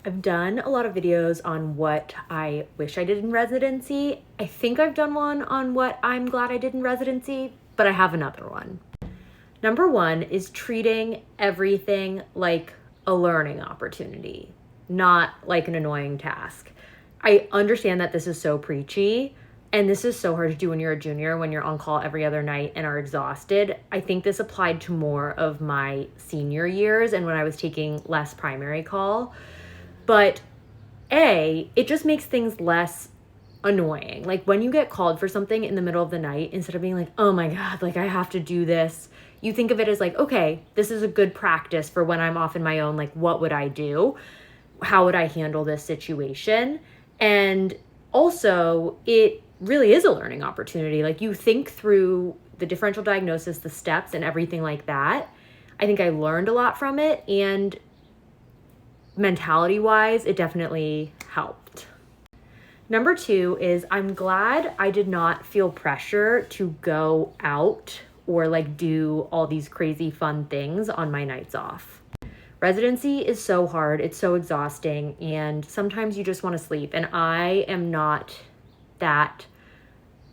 I've done a lot of videos on what I wish I did in residency. I think I've done one on what I'm glad I did in residency, but I have another one. Number one is treating everything like a learning opportunity, not like an annoying task. I understand that this is so preachy, and this is so hard to do when you're a junior, when you're on call every other night and are exhausted. I think this applied to more of my senior years and when I was taking less primary call. But it just makes things less annoying. Like when you get called for something in the middle of the night, instead of being like, oh my God, like I have to do this, you think of it as like, okay, this is a good practice for when I'm off in my own. Like, what would I do? How would I handle this situation? And also, it really is a learning opportunity. Like you think through the differential diagnosis, the steps and everything like that. I think I learned a lot from it, and mentality wise, it definitely helped. Number two is I'm glad I did not feel pressure to go out or like do all these crazy fun things on my nights off. Residency is so hard, it's so exhausting, and sometimes you just want to sleep. And I am not that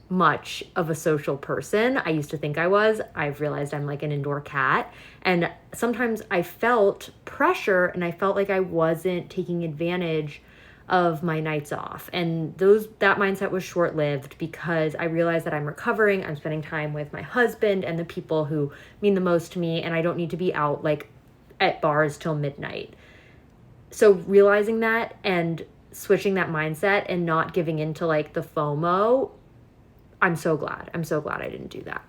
much of a social person. I used to think I was. I've realized I'm like an indoor cat. And sometimes I felt pressure and I felt like I wasn't taking advantage of my nights off. And that mindset was short-lived because I realized that I'm recovering, I'm spending time with my husband and the people who mean the most to me, and I don't need to be out like at bars till midnight. So realizing that and switching that mindset and not giving into like the FOMO, I'm so glad. I'm so glad I didn't do that.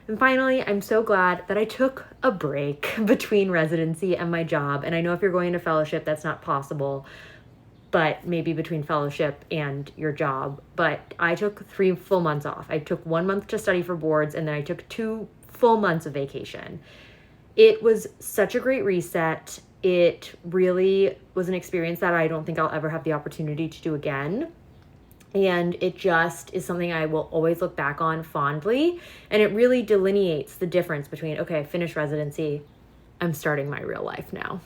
And finally, I'm so glad that I took a break between residency and my job. And I know if you're going into fellowship, that's not possible, but maybe between fellowship and your job. But I took 3 full months off. I took 1 month to study for boards, and then I took 2 full months of vacation. It was such a great reset. It really was an experience that I don't think I'll ever have the opportunity to do again. And it just is something I will always look back on fondly. And it really delineates the difference between, okay, I finished residency, I'm starting my real life now.